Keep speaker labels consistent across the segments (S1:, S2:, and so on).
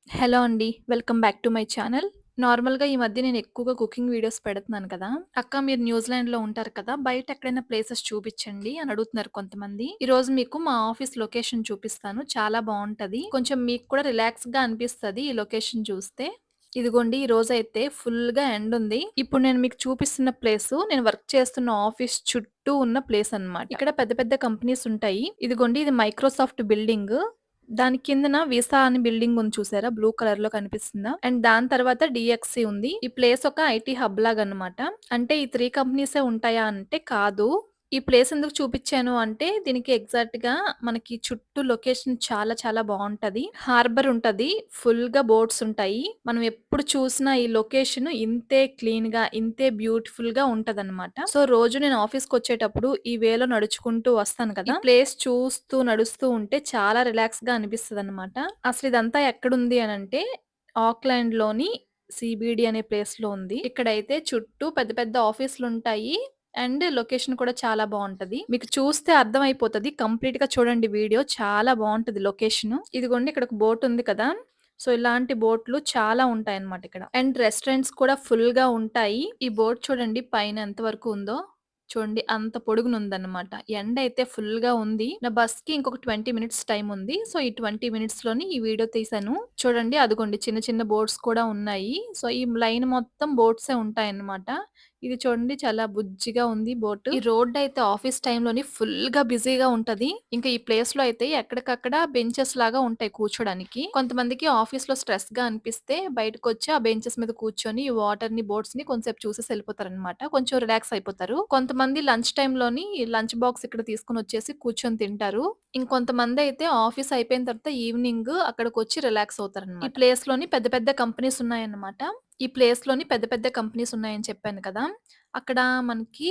S1: Hello అండి. Welcome back to my channel. నార్మల్‌గా ఈ మధ్య నేను ఎక్కువగా కుకింగ్ వీడియోస్ పెడుతున్నాను కదా! "అక్క మీరు న్యూజిలాండ్‌లో ఉంటారు కదా! బయట ఎక్కడైనా ప్లేసెస్ చూపిచ్చండి" అని అడుగుతున్నారు కొంతమంది. ఈరోజు మీకు మా ఆఫీస్ లొకేషన్ చూపిస్తాను. చాలా బావుంటది. కొంచెం మీకు కూడా రిలాక్స్‌గా అనిపిస్తది ఈ లొకేషన్ చూస్తే. ఇదిగోండి ఈరోజైతే ఫుల్‌గా ఎండుంది. ఇప్పుడు నేను మీకు చూపిస్తున్న ప్లేసు నేను వర్క్ చేస్తున్న ఆఫీస్ చుట్టూ ఉన్న ప్లేస్ అన్నమాట. ఇక్కడ పెద్ద పెద్ద కంపెనీస్ ఉంటాయి. ఇదిగోండి ఇది మైక్రోసాఫ్ట్ బిల్డింగు. దాని కిందన విసా అని బిల్డింగ్ ఉంది చూసారా? బ్లూ కలర్‌లో కనిపిస్తుందా? అండ్ దాని తర్వాత డీఎక్సీ ఉంది. ఈ ప్లేస్ ఒక ఐటీ హబ్ లాగనమాట. అంటే ఈ 3 కంపెనీసే ఉంటాయా అంటే కాదు. ఈ ప్లేస్ ఎందుకు చూపిచ్చాను అంటే దీనికి ఎగ్జాక్ట్‌గా మనకి చుట్టూ లొకేషన్ చాలా చాలా బావుంటది. హార్బర్ ఉంటది. ఫుల్‌గా బోట్స్ ఉంటాయి. మనం ఎప్పుడు చూసినా ఈ లొకేషన్ ఇంతే క్లీన్‌గా, ఇంతే బ్యూటిఫుల్‌గా ఉంటదనమాట. సో, రోజు నేను ఆఫీస్‌కొచ్చేటప్పుడు ఈ వేలో నడుచుకుంటూ వస్తాను కదా! ఈ ప్లేస్ చూస్తూ, నడుస్తూ ఉంటే చాలా రిలాక్స్‌గా అనిపిస్తదనమాట. అసలిదంతా ఎక్కడుంది అనంటే ఆక్లాండ్‌లోని సీబీడీ అనే ప్లేస్‌లో ఉంది. ఇక్కడైతే చుట్టూ పెద్ద పెద్ద ఆఫీసులుంటాయి. అండ్ లొకేషన్ కూడా చాలా బావుంటది. మీకు చూస్తే అర్థమైపోతది. కంప్లీట్‌గా చూడండి వీడియో. చాలా బావుంటది లొకేషను. ఇదిగోండి ఇక్కడ ఒక బోట్ ఉంది కదా! సో, ఇలాంటి బోట్‌లు చాలా ఉంటాయన్నమాట ఇక్కడ. అండ్ రెస్టారెంట్స్ కూడా ఫుల్‌గా ఉంటాయి. ఈ బోట్ చూడండి పైన ఎంత వరకు ఉందో. చూడండి అంత పొడుగునుందన్నమాట. ఎండైతే ఫుల్‌గా ఉంది. నా బస్‌కి ఇంకొక 20 మినిట్స్ టైమ్ ఉంది. సో, ఈ 20 మినిట్స్‌లోని ఈ వీడియో తీశాను. చూడండి అదిగోండి చిన్న చిన్న బోట్స్ కూడా ఉన్నాయి. సో, ఈ లైన్ మొత్తం బోట్సే ఉంటాయన్నమాట. ఇది చూడండి చాలా బుజ్జిగా ఉంది బోటు. ఈ రోడ్డయితే ఆఫీస్ టైమ్‌లోని ఫుల్‌గా బిజీగా ఉంటది. ఇంకా ఈ ప్లేస్‌లో అయితే ఎక్కడికక్కడ బెంచెస్ లాగా ఉంటాయి కూర్చోడానికి. కొంతమందికి ఆఫీస్‌లో స్ట్రెస్‌గా అనిపిస్తే బయటకొచ్చి ఆ బెంచెస్ మీద కూర్చొని ఈ వాటర్‌ని, బోట్స్‌ని కొంసేపు చూసేసి ఎళ్ళిపోతారనమాట. కొంచెం రిలాక్స్ అయిపోతారు. కొంతమంది లంచ్ టైమ్‌లోని లంచ్ బాక్స్ ఇక్కడ తీసుకొనొచ్చేసి కూర్చొని తింటారు. ఇంకొంతమందయితే ఆఫీస్ అయిపోయిన తర్వాత ఈవినింగ్ అక్కడికొచ్చి రిలాక్స్ అవుతారనమాట. ఈ ప్లేస్‌లోని పెద్ద పెద్ద కంపెనీస్ ఉన్నాయన్నమాట. ఈ ప్లేస్‌లోని పెద్ద పెద్ద కంపెనీస్ ఉన్నాయని చెప్పాను కదా! అక్కడ మనకి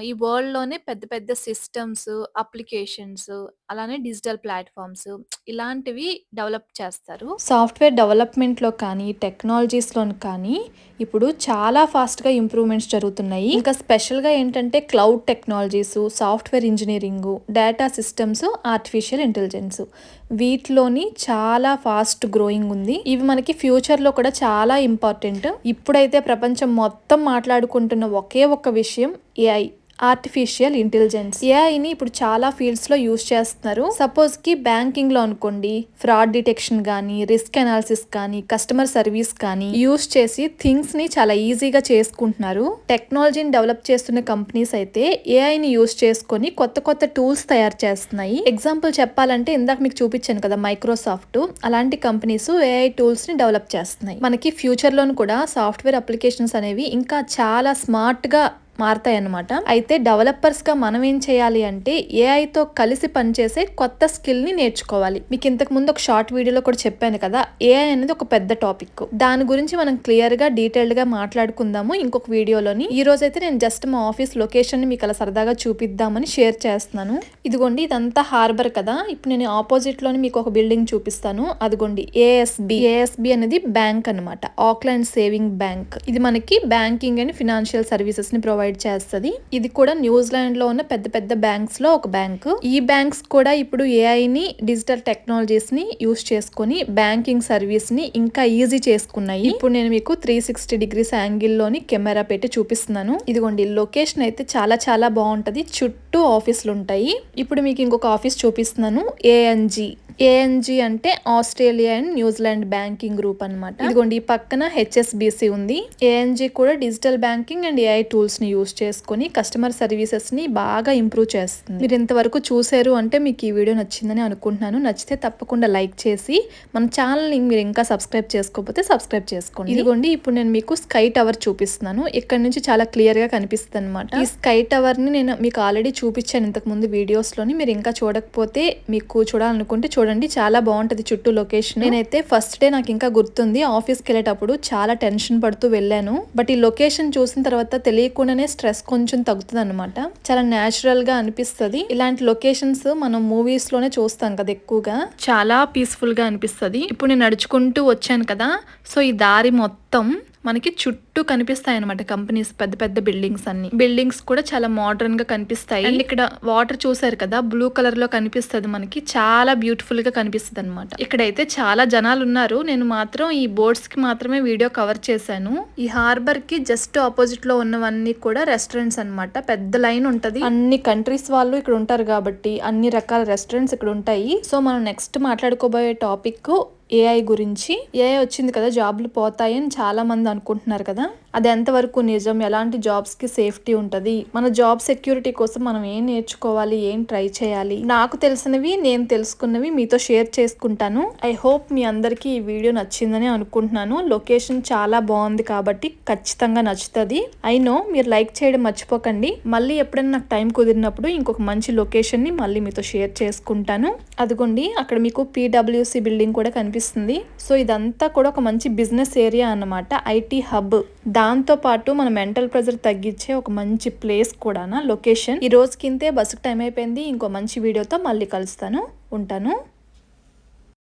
S1: ఈ వరల్డ్‌లోనే పెద్ద పెద్ద సిస్టమ్స్, అప్లికేషన్స్ అలానే డిజిటల్ ప్లాట్‌ఫార్మ్స్ ఇలాంటివి డెవలప్ చేస్తారు. సాఫ్ట్‌వేర్ డెవలప్‌మెంట్‌లో కానీ, టెక్నాలజీస్‌లోని కానీ ఇప్పుడు చాలా ఫాస్ట్‌గా ఇంప్రూవ్‌మెంట్స్ జరుగుతున్నాయి. ఇంకా స్పెషల్‌గా ఏంటంటే cloud technologies, software engineering, data systems, artificial intelligence వీటిలోని చాలా ఫాస్ట్ గ్రోయింగ్ ఉంది. ఇవి మనకి ఫ్యూచర్‌లో కూడా చాలా ఇంపార్టెంట్. ఇప్పుడైతే ప్రపంచం మొత్తం మాట్లాడుకుంటున్న ఒకే ఒక్క విషయం ఏఐ. Artificial intelligence. ఏఐని ఇప్పుడు చాలా ఫీల్డ్స్‌లో యూజ్ చేస్తున్నారు. సపోజ్‌కి బ్యాంకింగ్‌లో అనుకోండి, ఫ్రాడ్ డిటెక్షన్ గానీ, రిస్క్ అనాలిసిస్ కానీ, కస్టమర్ సర్వీస్ కానీ యూజ్ చేసి థింగ్స్‌ని చాలా ఈజీగా చేసుకుంటున్నారు. టెక్నాలజీని డెవలప్ చేస్తున్న కంపెనీస్ అయితే ఏఐని యూజ్ చేసుకొని కొత్త కొత్త టూల్స్ తయారు చేస్తున్నాయి. ఎగ్జాంపుల్ చెప్పాలంటే ఇందాక మీకు చూపించాను కదా మైక్రోసాఫ్ట్. అలాంటి కంపెనీస్ ఏఐ టూల్స్‌ని డెవలప్ చేస్తున్నాయి. మనకి ఫ్యూచర్‌లోను కూడా సాఫ్ట్‌వేర్ అప్లికేషన్స్ అనేవి ఇంకా చాలా స్మార్ట్‌గా మారతాయన్నమాట. అయితే డెవలపర్స్‌గా మనం ఏం చేయాలి అంటే ఏఐతో కలిసి పనిచేసే కొత్త స్కిల్‌ని నేర్చుకోవాలి. మీకు ఇంతకు ముందు ఒక షార్ట్ వీడియోలో కూడా చెప్పాను కదా! ఏఐ అనేది ఒక పెద్ద టాపిక్. దాని గురించి మనం క్లియర్‌గా, డీటెయిల్డ్‌గా మాట్లాడుకుందాము ఇంకొక వీడియోలోని. ఈ రోజైతే నేను జస్ట్ మా ఆఫీస్ లొకేషన్‌ని మీకు అలా సరదాగా చూపిద్దామని షేర్ చేస్తున్నాను. ఇదిగోండి ఇదంతా హార్బర్ కదా! ఇప్పుడు నేను ఆపోజిట్‌లోని మీకు ఒక బిల్డింగ్ చూపిస్తాను. అదిగోండి ఏఎస్‌బి. ఏఎస్‌బి అనేది బ్యాంక్ అన్నమాట. Auckland saving bank. ఇది మనకి బ్యాంకింగ్ అండ్ ఫినాన్షియల్ సర్వీసెస్‌ని ప్రొవైడ్ చేస్తది. ఇది కూడా న్యూజిలాండ్‌లో ఉన్న పెద్ద పెద్ద బ్యాంక్స్‌లో ఒక బ్యాంక్. ఈ బ్యాంక్స్ కూడా ఇప్పుడు ఏఐని, డిజిటల్ టెక్నాలజీస్‌ని యూజ్ చేసుకొని బ్యాంకింగ్ సర్వీస్‌ని ఇంకా ఈజీ చేసుకున్నాయి. ఇప్పుడు నేను మీకు 360 డిగ్రీస్ యాంగిల్‌లోని కెమెరా పెట్టి చూపిస్తున్నాను. ఇదిగోండి లొకేషన్ అయితే చాలా చాలా బాగుంటది. చుట్టూ ఆఫీసులు ఉంటాయి. ఇప్పుడు మీకు ఇంకొక ఆఫీస్ చూపిస్తున్నాను. ఏఎన్జీ. ఏఎన్జీ అంటే Australia and New Zealand banking group అన్నమాట. ఇదిగోండి ఈ పక్కన హెచ్ఎస్బిసి ఉంది. ఏఎన్జీ కూడా digital banking and AI tools ని యూజ్ చేసుకొని కస్టమర్ సర్వీసెస్ ని బాగా ఇంప్రూవ్ చేస్తుంది. మీరు ఇంతవరకు చూసారు అంటే మీకు ఈ వీడియో నచ్చిందని అనుకుంటున్నాను. నచ్చితే తప్పకుండా లైక్ చేసి మన ఛానల్ ని మీరు ఇంకా సబ్స్క్రైబ్ చేసుకోకపోతే సబ్స్క్రైబ్ చేసుకోండి. ఇదిగోండి ఇప్పుడు నేను మీకు స్కై టవర్ చూపిస్తున్నాను. ఇక్కడ నుంచి చాలా క్లియర్ గా కనిపిస్తుంది అనమాట. ఈ స్కై టవర్ ని నేను మీకు ఆల్రెడీ చూపించాను ఇంతకు ముందు వీడియోస్ లోని. మీరు ఇంకా చూడకపోతే మీకు చూడాలనుకుంటే చూడండి, చాలా బాగుంటది చుట్టూ లొకేషన్. నేనైతే ఫస్ట్ డే నాకు ఇంకా గుర్తుంది, ఆఫీస్కి వెళ్ళేటప్పుడు చాలా టెన్షన్ పడుతూ వెళ్ళాను. బట్ ఈ లొకేషన్ చూసిన తర్వాత తెలియకుండానే స్ట్రెస్ కొంచెం తగ్గుతుంది అనమాట. చాలా న్యాచురల్ గా అనిపిస్తది. ఇలాంటి లొకేషన్స్ మనం మూవీస్ లోనే చూస్తాం కదా ఎక్కువగా. చాలా పీస్ఫుల్ గా అనిపిస్తది. ఇప్పుడు నేను నడుచుకుంటూ వచ్చాను కదా, సో ఈ దారి మొత్తం మనకి చుట్టూ కనిపిస్తాయి అనమాట కంపెనీస్, పెద్ద పెద్ద బిల్డింగ్స్ అన్ని. బిల్డింగ్స్ కూడా చాలా మోడర్న్ గా కనిపిస్తాయి. అండ్ ఇక్కడ వాటర్ చూసారు కదా, బ్లూ కలర్ లో కనిపిస్తుంది మనకి, చాలా బ్యూటిఫుల్ గా కనిపిస్తుంది అనమాట. ఇక్కడైతే చాలా జనాలు ఉన్నారు. నేను మాత్రం ఈ బోట్స్ కి మాత్రమే వీడియో కవర్ చేశాను. ఈ హార్బర్ కి జస్ట్ ఆపోజిట్ లో ఉన్నవన్నీ కూడా రెస్టారెంట్స్ అన్నమాట. పెద్ద లైన్ ఉంటది, అన్ని కంట్రీస్ వాళ్ళు ఇక్కడ ఉంటారు కాబట్టి అన్ని రకాల రెస్టారెంట్స్ ఇక్కడ ఉంటాయి. సో మనం నెక్స్ట్ మాట్లాడుకోబోయే టాపిక్ ఏఐ గురించి. ఏఐ వచ్చింది కదా, జాబ్లు పోతాయని చాలా మంది అనుకుంటున్నారు కదా, అది ఎంతవరకు నిజం, ఎలాంటి జాబ్స్ కి సేఫ్టీ ఉంటది, మన జాబ్ సెక్యూరిటీ కోసం మనం ఏం నేర్చుకోవాలి, ఏం ట్రై చేయాలి, నాకు తెలిసినవి నేను తెలుసుకున్నవి మీతో షేర్ చేసుకుంటాను. ఐ హోప్ మీ అందరికీ ఈ వీడియో నచ్చిందని అనుకుంటున్నాను. లొకేషన్ చాలా బాగుంది కాబట్టి ఖచ్చితంగా నచ్చుతుంది. ఐ నో మీరు లైక్ చేయడం మర్చిపోకండి. మళ్ళీ ఎప్పుడైనా నాకు టైం కుదిరినప్పుడు ఇంకొక మంచి లొకేషన్ ని మళ్ళీ మీతో షేర్ చేసుకుంటాను. అదిగోండి అక్కడ మీకు PWC బిల్డింగ్ కూడా కనిపిస్తుంది. సో ఇదంతా కూడా ఒక మంచి బిజినెస్ ఏరియా అన్నమాట, ఐటీ హబ్. దాంతో పాటు మన మెంటల్ ప్రెజర్ తగ్గించే ఒక మంచి ప్లేస్ కూడా లొకేషన్. ఈ రోజుకింతే, బస్సుకు టైం అయిపోయింది. ఇంకో మంచి వీడియోతో మళ్ళీ కలుస్తాను. ఉంటాను.